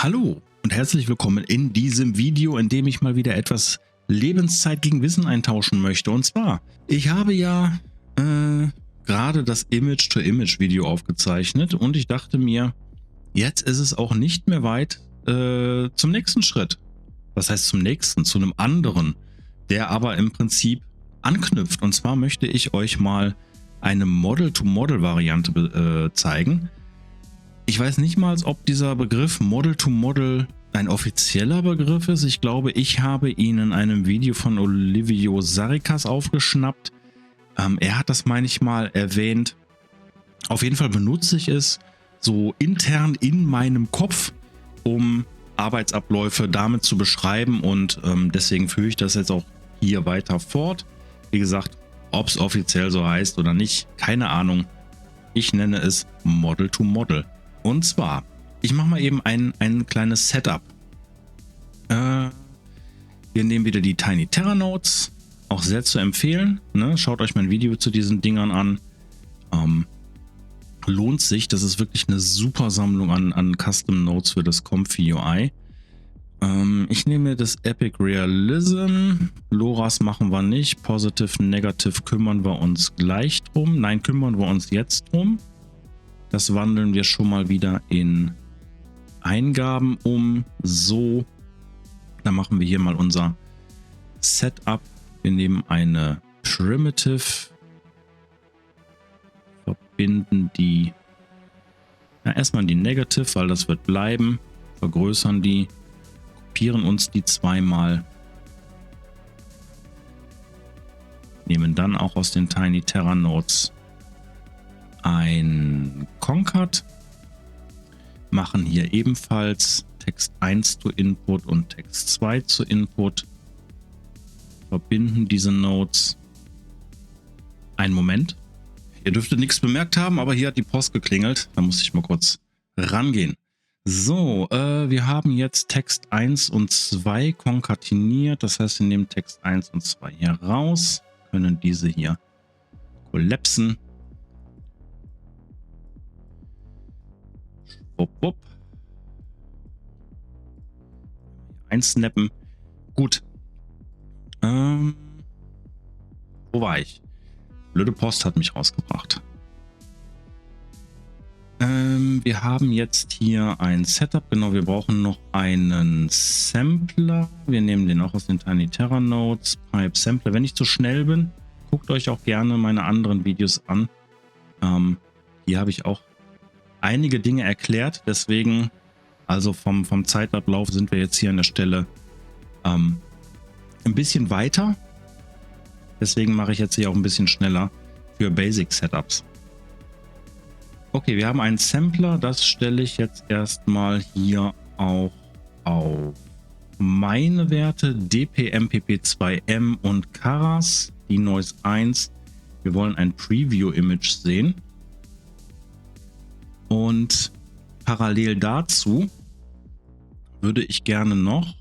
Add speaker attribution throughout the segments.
Speaker 1: Hallo und herzlich willkommen in diesem Video, in dem ich mal wieder etwas Lebenszeit gegen Wissen eintauschen möchte. Und zwar, ich habe ja gerade das Image-to-Image-Video aufgezeichnet und ich dachte mir, jetzt ist es auch nicht mehr weit zum nächsten Schritt. Was heißt zum nächsten? Zu einem anderen, der aber im Prinzip anknüpft. Und zwar möchte ich euch mal eine Model-to-Model-Variante zeigen. Ich weiß nicht mal, ob dieser Begriff Model-to-Model ein offizieller Begriff ist. Ich glaube, ich habe ihn in einem Video von Olivio Sarrikas aufgeschnappt. Er hat das manchmal erwähnt. Auf jeden Fall benutze ich es so intern in meinem Kopf, um Arbeitsabläufe damit zu beschreiben, und deswegen führe ich das jetzt auch hier weiter fort. Wie gesagt, ob es offiziell so heißt oder nicht, keine Ahnung. Ich nenne es Model-to-Model. Und zwar, ich mache mal eben ein kleines Setup. Wir nehmen wieder die Tiny Terra Notes, auch sehr zu empfehlen. Ne? Schaut euch mein Video zu diesen Dingern an. Lohnt sich, das ist wirklich eine super Sammlung an Custom Notes für das Comfy UI. Ich nehme das Epic Realism. LoRa's machen wir nicht. Positive, Negative kümmern wir uns gleich drum. Nein, kümmern wir uns jetzt drum. Das wandeln wir schon mal wieder in Eingaben um. So, dann machen wir hier mal unser Setup. Wir nehmen eine Primitive, verbinden die, erstmal die Negative, weil das wird bleiben, vergrößern die, kopieren uns die zweimal, nehmen dann auch aus den Tiny Terra Notes ein Concat, machen hier ebenfalls Text 1 zu Input und Text 2 zu Input, verbinden diese Nodes. Einen Moment, ihr dürftet nichts bemerkt haben, aber hier hat die Post geklingelt, da muss ich mal kurz rangehen. So, wir haben jetzt Text 1 und 2 konkateniert, das heißt, wir nehmen Text 1 und 2 hier raus, können diese hier kollapsen. Einsnappen. Gut. Wo war ich? Blöde Post hat mich rausgebracht. Wir haben jetzt hier ein Setup. Genau, wir brauchen noch einen Sampler. Wir nehmen den auch aus den Tiny Terra Notes. Pipe Sampler. Wenn ich zu schnell bin, guckt euch auch gerne meine anderen Videos an. Hier habe ich auch einige Dinge erklärt. Deswegen, also vom Zeitablauf sind wir jetzt hier an der Stelle ein bisschen weiter. Deswegen mache ich jetzt hier auch ein bisschen schneller für Basic Setups. Okay, wir haben einen Sampler. Das stelle ich jetzt erstmal hier auch auf meine Werte. DP, MPP2M und Keras. Die Noise 1. Wir wollen ein Preview-Image sehen. Und parallel dazu würde ich gerne noch,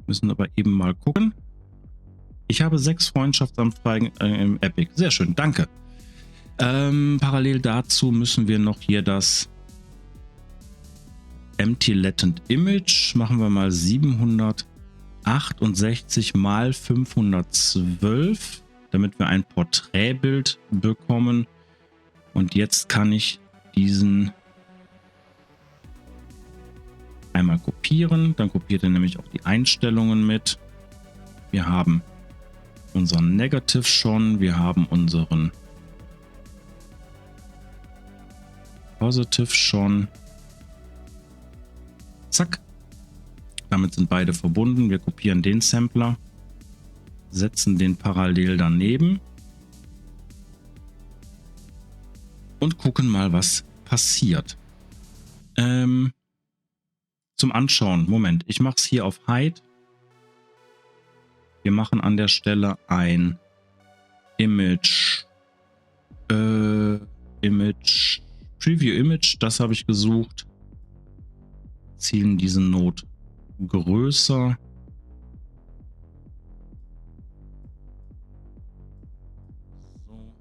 Speaker 1: müssen aber eben mal gucken. Ich habe 6 Freundschaftsanfragen im Epic. Sehr schön, danke. Parallel dazu müssen wir noch hier das Empty Latent Image, machen wir mal 768 mal 512, damit wir ein Porträtbild bekommen. Und jetzt kann ich diesen einmal kopieren, dann kopiert er nämlich auch die Einstellungen mit. Wir haben unseren Negative schon, wir haben unseren Positive schon. Zack. Damit sind beide verbunden. Wir kopieren den Sampler, setzen den parallel daneben und gucken mal, was passiert. Zum Anschauen. Moment, ich mache es hier auf Hide. Wir machen an der Stelle ein Image. Preview Image, das habe ich gesucht. Zielen diese Node größer. So.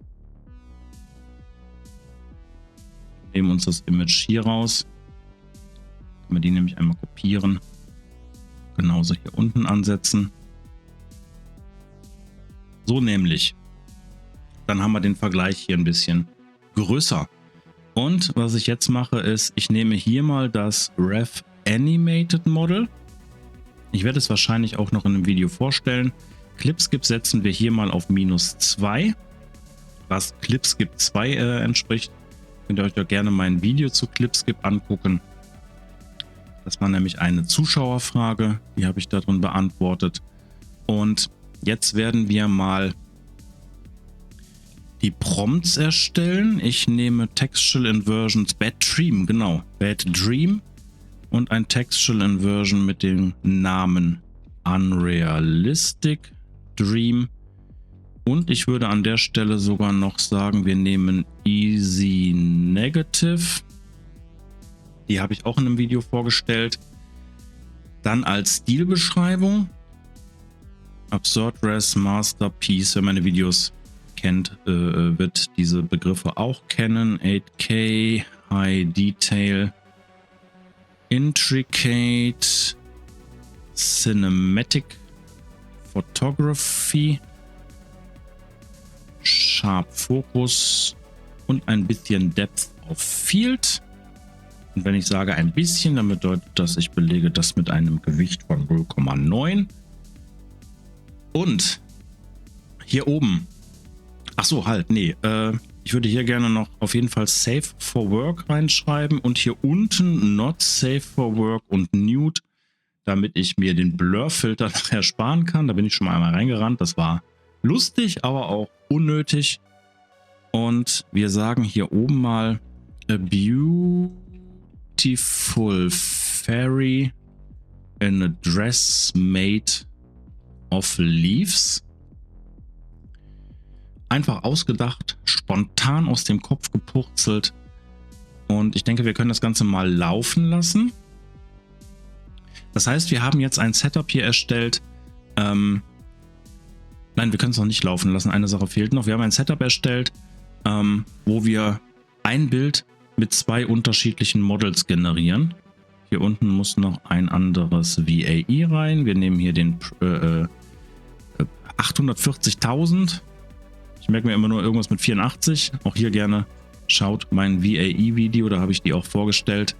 Speaker 1: Nehmen uns das Image hier raus. Können wir die nämlich einmal kopieren. Genauso hier unten ansetzen. So nämlich. Dann haben wir den Vergleich hier ein bisschen größer. Und was ich jetzt mache ist, ich nehme hier mal das Rev Animated Model. Ich werde es wahrscheinlich auch noch in einem Video vorstellen. Clipskip setzen wir hier mal auf -2. Was Clipskip 2 entspricht. Könnt ihr euch doch gerne mein Video zu Clipskip angucken. Das war nämlich eine Zuschauerfrage, die habe ich darin beantwortet. Und jetzt werden wir mal die Prompts erstellen. Ich nehme Textual Inversions Bad Dream, genau, Bad Dream und ein Textual Inversion mit dem Namen Unrealistic Dream. Und ich würde an der Stelle sogar noch sagen, wir nehmen Easy Negative. Die habe ich auch in einem Video vorgestellt. Dann als Stilbeschreibung Absurd Res Masterpiece. Wer meine Videos kennt, wird diese Begriffe auch kennen. 8K, High Detail, Intricate, Cinematic Photography, Sharp Focus und ein bisschen Depth of Field. Und wenn ich sage ein bisschen, dann bedeutet das, ich belege das mit einem Gewicht von 0,9. Und hier oben, ach so, halt, nee, ich würde hier gerne noch auf jeden Fall Safe for Work reinschreiben und hier unten Not Safe for Work und Nude, damit ich mir den Blur-Filter nachher sparen kann. Da bin ich schon mal einmal reingerannt. Das war lustig, aber auch unnötig. Und wir sagen hier oben mal A beautiful fairy in a dress made of leaves. Einfach ausgedacht, spontan aus dem Kopf gepurzelt. Und ich denke, wir können das Ganze mal laufen lassen. Das heißt, wir haben jetzt ein Setup hier erstellt. Nein, wir können es noch nicht laufen lassen. Eine Sache fehlt noch. Wir haben ein Setup erstellt, wo wir ein Bild mit zwei unterschiedlichen Models generieren. Hier unten muss noch ein anderes VAE rein. Wir nehmen hier den 840.000. Ich merke mir immer nur irgendwas mit 84. Auch hier gerne schaut mein VAE-Video, da habe ich die auch vorgestellt.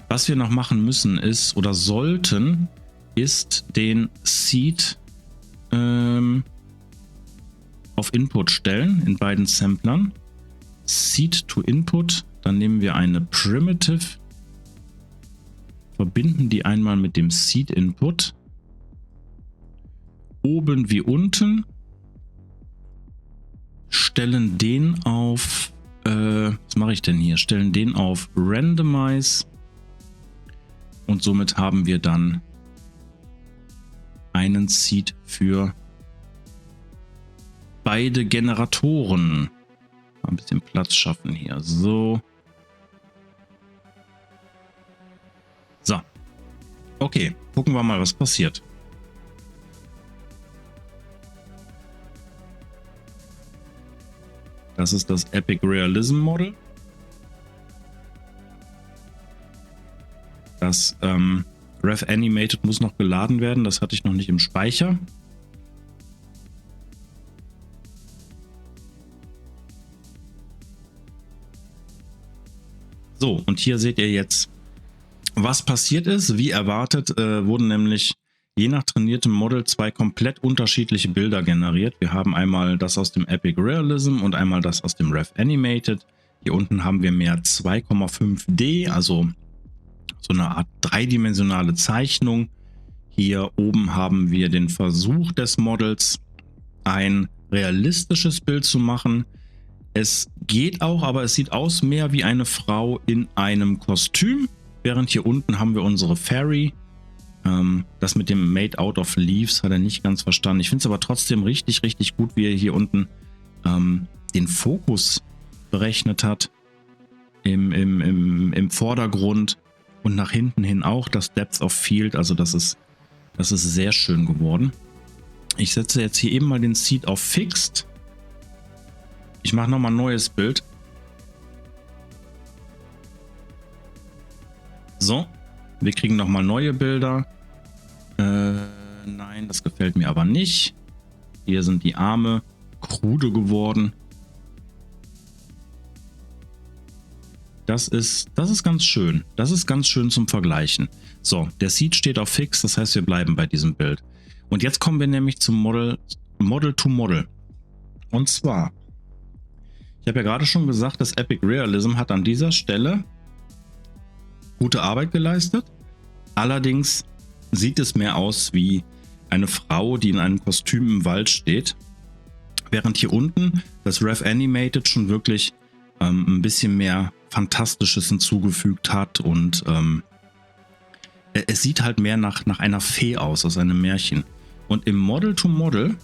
Speaker 1: Was wir noch machen müssen ist, oder sollten, ist den Seed auf Input stellen in beiden Samplern. Seed to Input, dann nehmen wir eine Primitive, verbinden die einmal mit dem Seed Input, oben wie unten, stellen den auf, was mache ich denn hier? Stellen den auf Randomize und somit haben wir dann einen Seed für beide Generatoren. Mal ein bisschen Platz schaffen hier. So. So. Okay, gucken wir mal, was passiert. Das ist das Epic Realism Model. Das Rev Animated muss noch geladen werden. Das hatte ich noch nicht im Speicher. So, und hier seht ihr jetzt, was passiert ist. Wie erwartet wurden nämlich je nach trainiertem Model zwei komplett unterschiedliche Bilder generiert. Wir haben einmal das aus dem Epic Realism und einmal das aus dem Rev Animated. Hier unten haben wir mehr 2,5D, also so eine Art dreidimensionale Zeichnung. Hier oben haben wir den Versuch des Models, ein realistisches Bild zu machen. Es geht auch, aber es sieht aus mehr wie eine Frau in einem Kostüm. Während hier unten haben wir unsere Fairy. Das mit dem Made Out of Leaves hat er nicht ganz verstanden. Ich finde es aber trotzdem richtig, richtig gut, wie er hier unten den Fokus berechnet hat. Im Vordergrund und nach hinten hin auch das Depth of Field. Also das ist sehr schön geworden. Ich setze jetzt hier eben mal den Seed auf Fixed. Ich mache nochmal ein neues Bild. So, wir kriegen nochmal neue Bilder. Nein, das gefällt mir aber nicht. Hier sind die Arme krude geworden. Das ist ganz schön. Das ist ganz schön zum Vergleichen. So, der Seed steht auf Fix, das heißt, wir bleiben bei diesem Bild. Und jetzt kommen wir nämlich zum Model to Model. Und zwar, ich habe ja gerade schon gesagt, das Epic Realism hat an dieser Stelle gute Arbeit geleistet. Allerdings sieht es mehr aus wie eine Frau, die in einem Kostüm im Wald steht. Während hier unten das Rev Animated schon wirklich ein bisschen mehr Fantastisches hinzugefügt hat und es sieht halt mehr nach einer Fee aus einem Märchen. Und im Model to Model,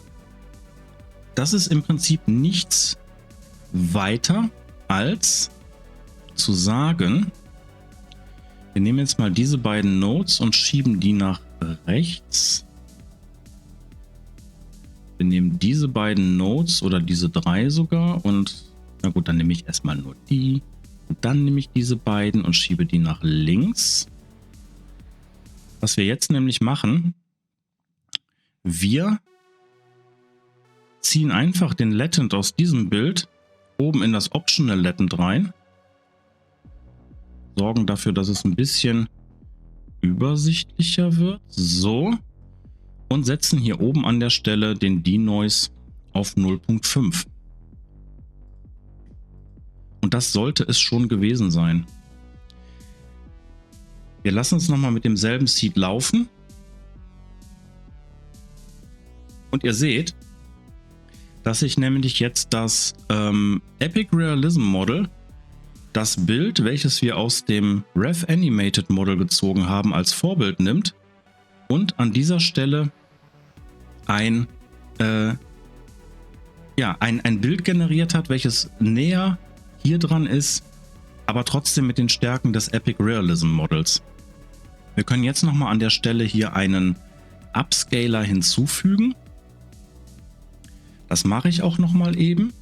Speaker 1: das ist im Prinzip nichts weiter als zu sagen, wir nehmen jetzt mal diese beiden Nodes und schieben die nach rechts. Wir nehmen diese beiden Nodes oder diese drei sogar und na gut, dann nehme ich erstmal nur die und dann nehme ich diese beiden und schiebe die nach links. Was wir jetzt nämlich machen, wir ziehen einfach den Latent aus diesem Bild oben in das Optional Latent rein, sorgen dafür, dass es ein bisschen übersichtlicher wird, so, und setzen hier oben an der Stelle den Denoise auf 0.5. Und das sollte es schon gewesen sein. Wir lassen es nochmal mit demselben Seed laufen. Und ihr seht, dass ich nämlich jetzt das Epic Realism Model, das Bild, welches wir aus dem Rev Animated Model gezogen haben, als Vorbild nimmt und an dieser Stelle ein Bild generiert hat, welches näher hier dran ist, aber trotzdem mit den Stärken des Epic Realism Models. Wir können jetzt nochmal an der Stelle hier einen Upscaler hinzufügen. Das mache ich auch nochmal eben.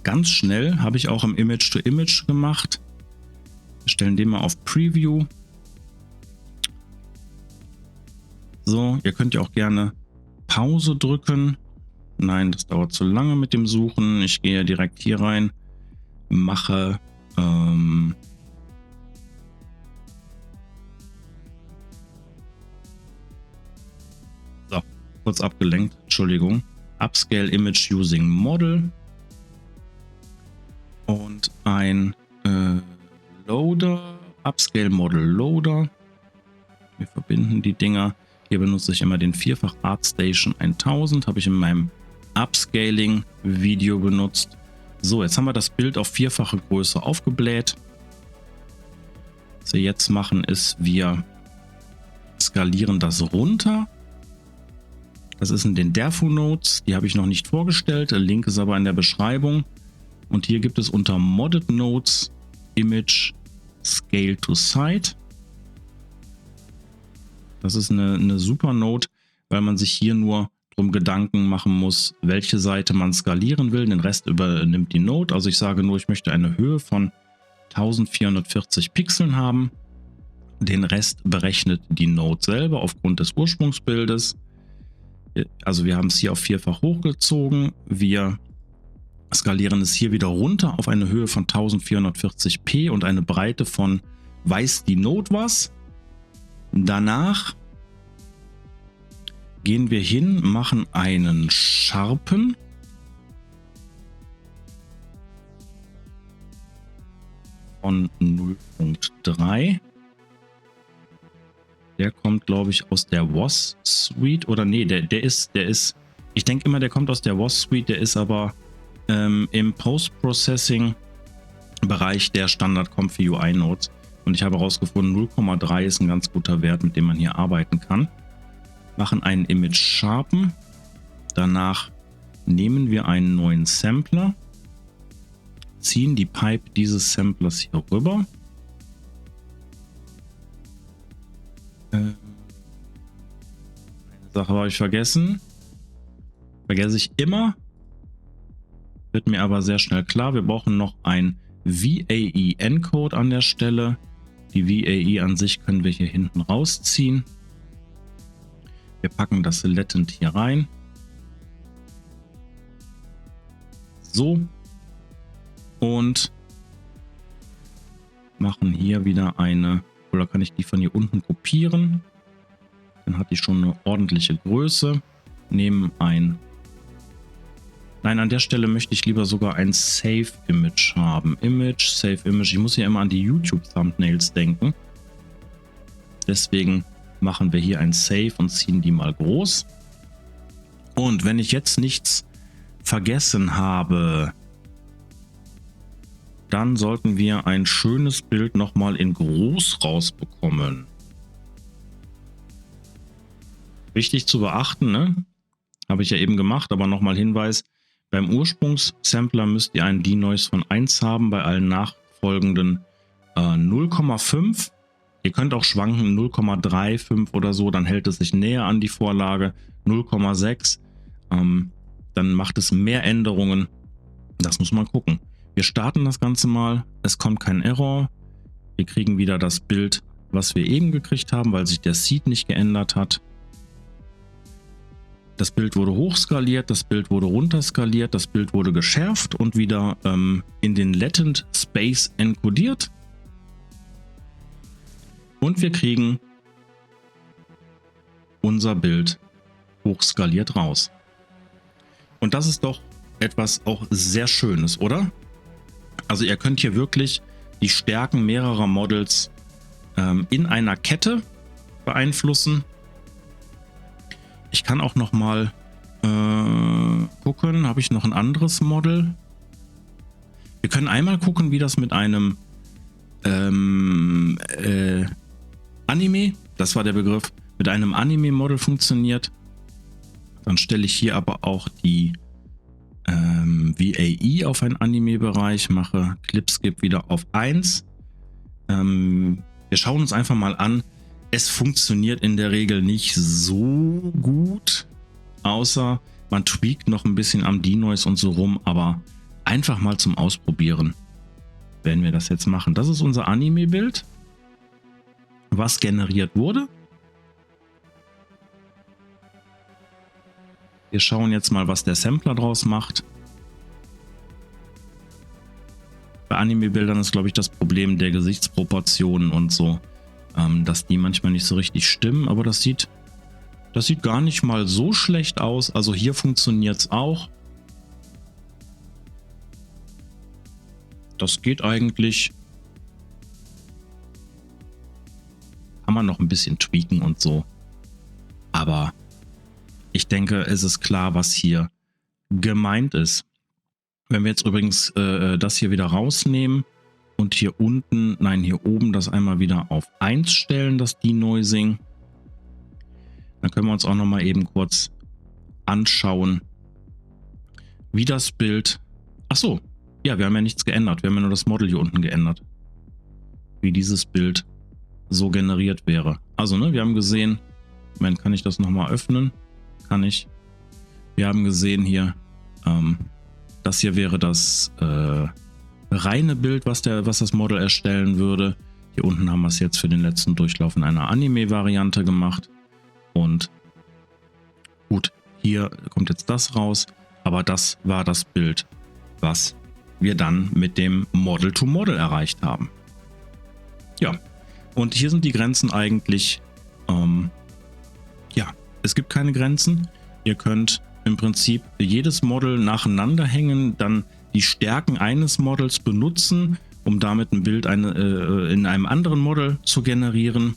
Speaker 1: Ganz schnell, habe ich auch im Image to Image gemacht. Wir stellen den mal auf Preview. So, ihr könnt ja auch gerne Pause drücken. Nein, das dauert zu lange mit dem Suchen. Ich gehe direkt hier rein, mache so, kurz abgelenkt, Entschuldigung. Upscale Image Using Model und ein Loader, Upscale Model Loader. Wir verbinden die Dinger. Hier benutze ich immer den vierfach ArtStation 1000, habe ich in meinem Upscaling Video benutzt. So, jetzt haben wir das Bild auf vierfache Größe aufgebläht. Was wir jetzt machen ist, wir skalieren das runter. Das ist in den Derfu Nodes, die habe ich noch nicht vorgestellt. Der Link ist aber in der Beschreibung. Und hier gibt es unter Modded Nodes Image Scale to Site. Das ist eine super Node, weil man sich hier nur drum Gedanken machen muss, welche Seite man skalieren will. Den Rest übernimmt die Node. Also ich sage nur, ich möchte eine Höhe von 1440 Pixeln haben. Den Rest berechnet die Node selber aufgrund des Ursprungsbildes. Also wir haben es hier auf vierfach hochgezogen. Wir skalieren es hier wieder runter auf eine Höhe von 1440p und eine Breite von weiß die Node was. Danach gehen wir hin, machen einen Sharpen. Von 0.3. Der kommt, glaube ich, aus der WAS Suite. Oder nee, der ist, ich denke immer, der kommt aus der WAS Suite, der ist aber im Post-Processing-Bereich der Standard-Comfy UI-Nodes. Und ich habe herausgefunden, 0,3 ist ein ganz guter Wert, mit dem man hier arbeiten kann. Machen einen Image Sharpen. Danach nehmen wir einen neuen Sampler, ziehen die Pipe dieses Samplers hier rüber. Eine Sache habe ich vergessen. Vergesse ich immer. Wird mir aber sehr schnell klar. Wir brauchen noch ein VAE-Encode an der Stelle. Die VAE an sich können wir hier hinten rausziehen. Wir packen das Latent hier rein. So. Und machen hier wieder eine, oder kann ich die von hier unten kopieren? Dann hat die schon eine ordentliche Größe. Nehmen ein... Nein, an der Stelle möchte ich lieber sogar ein Save-Image haben. Image, Save-Image. Ich muss hier immer an die YouTube-Thumbnails denken. Deswegen machen wir hier ein Save und ziehen die mal groß. Und wenn ich jetzt nichts vergessen habe, dann sollten wir ein schönes Bild nochmal in groß rausbekommen. Wichtig zu beachten, ne? Habe ich ja eben gemacht, aber nochmal Hinweis. Beim Ursprungssampler müsst ihr einen Denoise von 1 haben, bei allen nachfolgenden 0,5. Ihr könnt auch schwanken 0,35 oder so, dann hält es sich näher an die Vorlage. 0,6, dann macht es mehr Änderungen. Das muss man gucken. Wir starten das Ganze mal, es kommt kein Error. Wir kriegen wieder das Bild, was wir eben gekriegt haben, weil sich der Seed nicht geändert hat. Das Bild wurde hochskaliert, das Bild wurde runterskaliert, das Bild wurde geschärft und wieder in den Latent Space encodiert. Und wir kriegen unser Bild hochskaliert raus. Und das ist doch etwas auch sehr Schönes, oder? Also ihr könnt hier wirklich die Stärken mehrerer Models in einer Kette beeinflussen. Ich kann auch noch mal gucken, habe ich noch ein anderes Model? Wir können einmal gucken, wie das mit einem Anime, das war der Begriff, mit einem Anime-Model funktioniert. Dann stelle ich hier aber auch die VAE auf einen Anime-Bereich, mache Clip-Skip wieder auf 1. Wir schauen uns einfach mal an. Es funktioniert in der Regel nicht so gut, außer man tweakt noch ein bisschen am Denoise und so rum, aber einfach mal zum Ausprobieren werden wir das jetzt machen. Das ist unser Anime-Bild, was generiert wurde. Wir schauen jetzt mal, was der Sampler draus macht. Bei Anime-Bildern ist, glaube ich, das Problem der Gesichtsproportionen und so, dass die manchmal nicht so richtig stimmen, aber das sieht gar nicht mal so schlecht aus. Also hier funktioniert es auch. Das geht eigentlich. Kann man noch ein bisschen tweaken und so. Aber ich denke, es ist klar, was hier gemeint ist. Wenn wir jetzt übrigens das hier wieder rausnehmen und hier unten, nein, hier oben das einmal wieder auf 1 stellen, das Denoising, dann können wir uns auch noch mal eben kurz anschauen, wie das Bild... Ach so, ja, wir haben ja nichts geändert. Wir haben ja nur das Model hier unten geändert. Wie dieses Bild so generiert wäre. Also, ne, wir haben gesehen... Moment, kann ich das noch mal öffnen? Kann ich. Wir haben gesehen hier, das hier wäre das reine Bild, was das Model erstellen würde. Hier unten haben wir es jetzt für den letzten Durchlauf in einer Anime-Variante gemacht. Und gut, hier kommt jetzt das raus. Aber das war das Bild, was wir dann mit dem Model-to-Model erreicht haben. Ja, und hier sind die Grenzen eigentlich, ja, es gibt keine Grenzen. Ihr könnt im Prinzip jedes Model nacheinander hängen, dann die Stärken eines Models benutzen, um damit ein Bild in einem anderen Model zu generieren.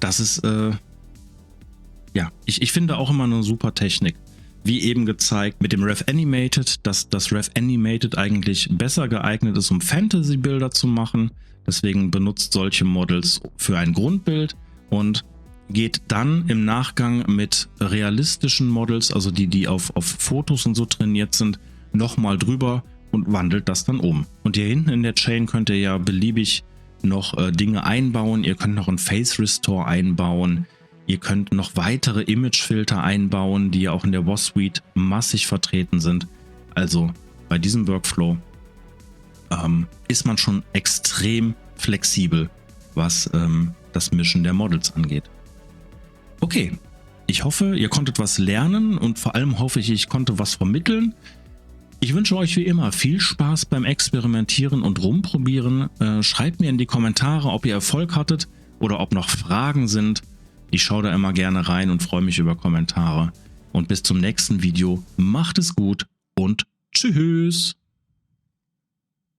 Speaker 1: Das ist, ja, ich finde auch immer eine super Technik. Wie eben gezeigt mit dem RevAnimated, dass das RevAnimated eigentlich besser geeignet ist, um Fantasy-Bilder zu machen. Deswegen benutzt solche Models für ein Grundbild und geht dann im Nachgang mit realistischen Models, also die auf Fotos und so trainiert sind, nochmal drüber und wandelt das dann um. Und hier hinten in der Chain könnt ihr ja beliebig noch Dinge einbauen. Ihr könnt noch einen Face Restore einbauen. Ihr könnt noch weitere Imagefilter einbauen, die ja auch in der WOS Suite massig vertreten sind. Also bei diesem Workflow ist man schon extrem flexibel, was das Mischen der Models angeht. Okay, ich hoffe, ihr konntet was lernen und vor allem hoffe ich konnte was vermitteln. Ich wünsche euch wie immer viel Spaß beim Experimentieren und Rumprobieren. Schreibt mir in die Kommentare, ob ihr Erfolg hattet oder ob noch Fragen sind. Ich schaue da immer gerne rein und freue mich über Kommentare. Und bis zum nächsten Video. Macht es gut und tschüss!